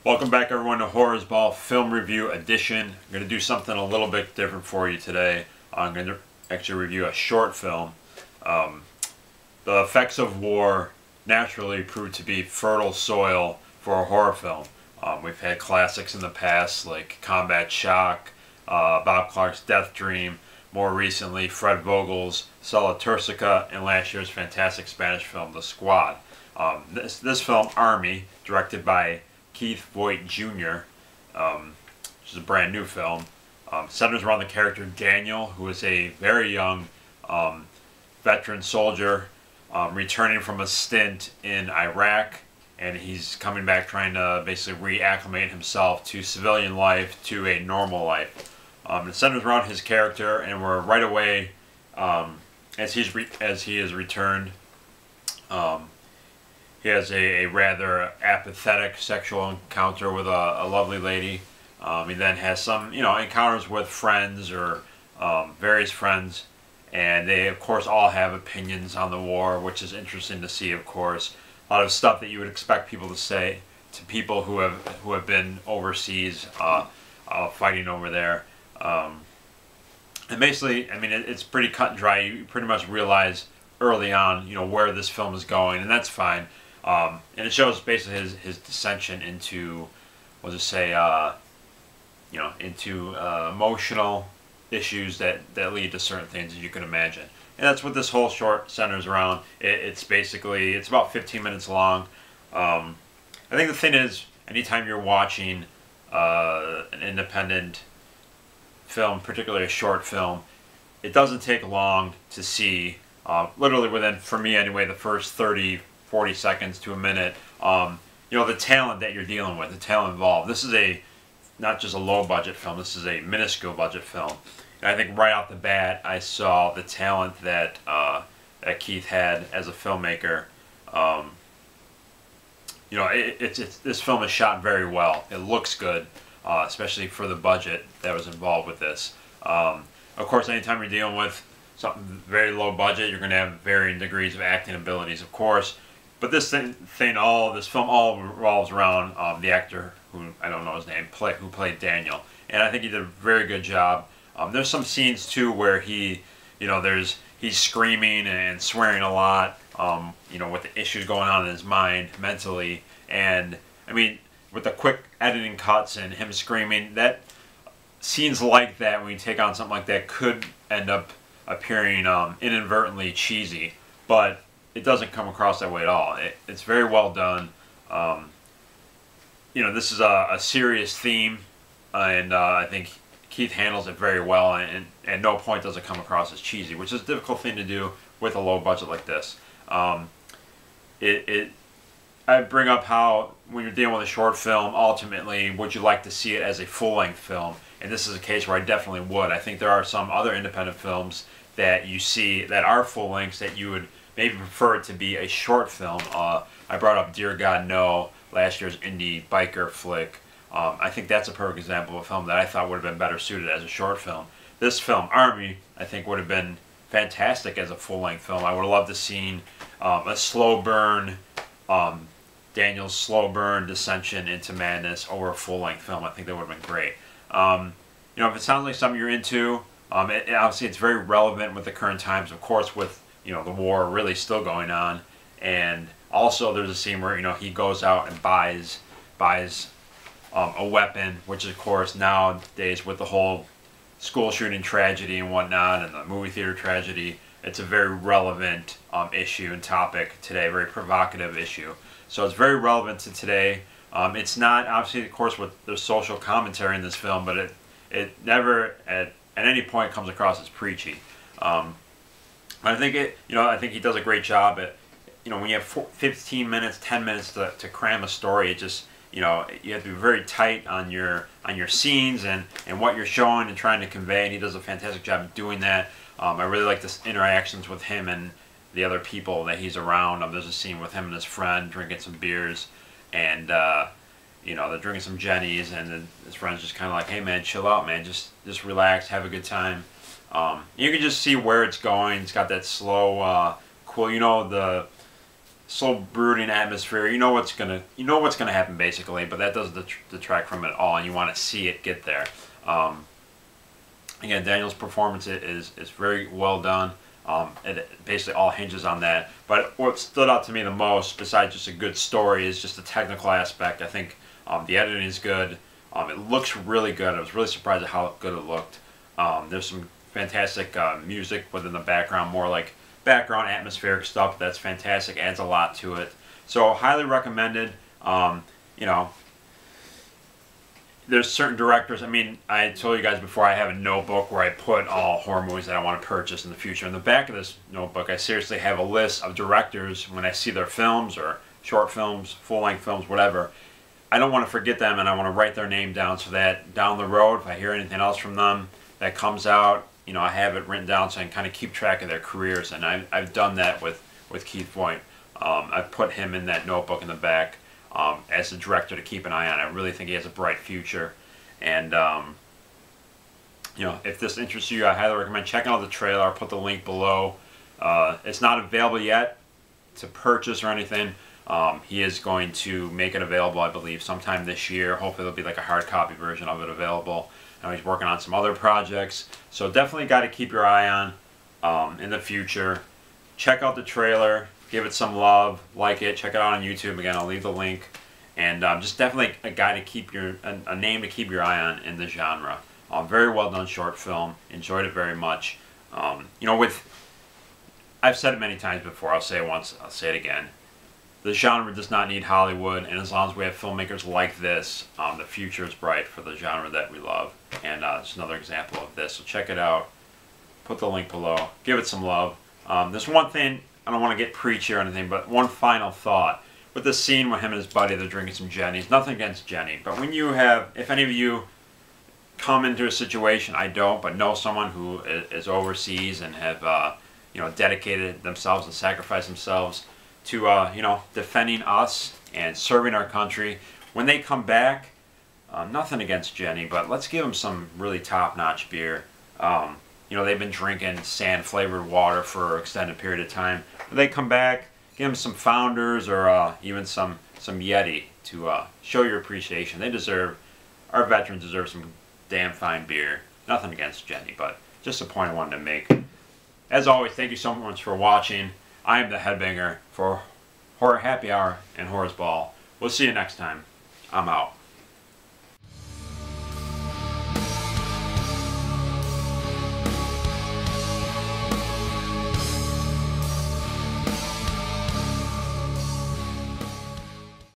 Welcome back everyone to Horrors Ball Film Review Edition. I'm going to do something a little bit different for you today. I'm going to actually review a short film. The effects of war naturally proved to be fertile soil for a horror film. We've had classics in the past like Combat Shock, Bob Clark's Death Dream, more recently Fred Vogel's Sala Turcica, and last year's fantastic Spanish film The Squad. This film, ArME, directed by Keith Voigt Jr., which is a brand new film, centers around the character Daniel, who is a very young veteran soldier returning from a stint in Iraq, and he's coming back trying to basically reacclimate himself to civilian life, to a normal life. It centers around his character, and we're right away, as he is returned, he has a rather apathetic sexual encounter with a lovely lady. He then has some, encounters with friends or various friends, and they, of course, all have opinions on the war, which is interesting to see. Of course, a lot of stuff that you would expect people to say to people who have been overseas, fighting over there. And basically, I mean, it's pretty cut and dry. You pretty much realize early on, where this film is going, and that's fine. And it shows basically his dissension into, we'll just say, into emotional issues that lead to certain things, as you can imagine. And that's what this whole short centers around. It's about 15 minutes long. I think the thing is, anytime you're watching an independent film, particularly a short film, it doesn't take long to see, literally within, for me anyway, the first 30, 40 seconds to a minute, the talent that you're dealing with, the talent involved. This is not just a low budget film, this is a minuscule budget film. And I think right off the bat I saw the talent that Keith had as a filmmaker. This film is shot very well. It looks good, especially for the budget that was involved with this. Of course, anytime you're dealing with something very low budget, you're going to have varying degrees of acting abilities, of course. But this film all revolves around the actor, who I don't know his name, who played Daniel, and I think he did a very good job. There's some scenes too where he's screaming and swearing a lot, with the issues going on in his mind mentally, and I mean, with the quick editing cuts and him screaming, that scenes like that, when you take on something like that, could end up appearing inadvertently cheesy, but it doesn't come across that way at all. It's very well done. This is a serious theme, and I think Keith handles it very well, and at no point does it come across as cheesy, which is a difficult thing to do with a low budget like this. I bring up how when you're dealing with a short film, ultimately, would you like to see it as a full-length film? And this is a case where I definitely would. I think there are some other independent films that you see that are full-lengths that you would maybe prefer it to be a short film. I brought up Dear God No, last year's indie biker flick. I think that's a perfect example of a film that I thought would have been better suited as a short film. This film, ArME, I think would have been fantastic as a full-length film. I would have loved to seen a slow burn, Daniel's slow burn dissension into madness over a full-length film. I think that would have been great. If it sounds like something you're into, obviously it's very relevant with the current times, of course, with the war really still going on, and also there's a scene where he goes out and buys a weapon, which of course nowadays with the whole school shooting tragedy and whatnot, and the movie theater tragedy, it's a very relevant issue and topic today, very provocative issue. So it's very relevant to today. It's not, obviously, of course, with the social commentary in this film, but it never at any point comes across as preachy. I think I think he does a great job at, when you have 15 minutes, 10 minutes to cram a story, it just, you have to be very tight on your scenes and what you're showing and trying to convey, and he does a fantastic job of doing that. I really like the interactions with him and the other people that he's around. There's a scene with him and his friend drinking some beers, and they're drinking some Jennies, and then his friend's just kind of like, hey man, chill out man, just relax, have a good time. You can just see where it's going. It's got that slow, cool, slow brooding atmosphere. You know what's gonna happen basically, but that doesn't detract from it at all, and you want to see it get there. Again, Daniel's performance is very well done. It basically all hinges on that. But what stood out to me the most, besides just a good story, is just the technical aspect. I think the editing is good. It looks really good. I was really surprised at how good it looked. There's some fantastic music within the background, more like background atmospheric stuff. That's fantastic. Adds a lot to it. So highly recommended. You know, there's certain directors. I mean, I told you guys before, I have a notebook where I put all horror movies that I want to purchase in the future. In the back of this notebook, I seriously have a list of directors. When I see their films or short films, full-length films, whatever, I don't want to forget them, and I want to write their name down so that down the road, if I hear anything else from them that comes out, you know, I have it written down so I can kind of keep track of their careers. And I've done that with Keith Voigt. I've put him in that notebook in the back as a director to keep an eye on. I really think he has a bright future. And, you know, if this interests you, I highly recommend checking out the trailer. I'll put the link below. It's not available yet to purchase or anything. He is going to make it available, I believe, sometime this year. Hopefully there'll be like a hard copy version of it available. I know he's working on some other projects. So definitely got to keep your eye on in the future. Check out the trailer. Give it some love. Like it. Check it out on YouTube. Again, I'll leave the link. And just definitely a guy to keep a name to keep your eye on in the genre. Very well done short film. Enjoyed it very much. You know, I've said it many times before. I'll say it once. I'll say it again. The genre does not need Hollywood, and as long as we have filmmakers like this, the future is bright for the genre that we love. And it's another example of this. So check it out. Put the link below. Give it some love. There's one thing, I don't want to get preachy or anything, but one final thought. With the scene with him and his buddy, they're drinking some Jenny's. Nothing against Jenny, but when you have, if any of you come into a situation, I don't, but know someone who is overseas and have, you know, dedicated themselves and sacrificed themselves to, you know, defending us and serving our country. When they come back, nothing against Jenny, but let's give them some really top-notch beer. You know, they've been drinking sand-flavored water for an extended period of time. When they come back, give them some Founders or even some Yeti to show your appreciation. They deserve, our veterans deserve some damn fine beer. Nothing against Jenny, but just a point I wanted to make. As always, thank you so much for watching. I am the Headbanger for Horror Happy Hour and Horror's Ball. We'll see you next time. I'm out.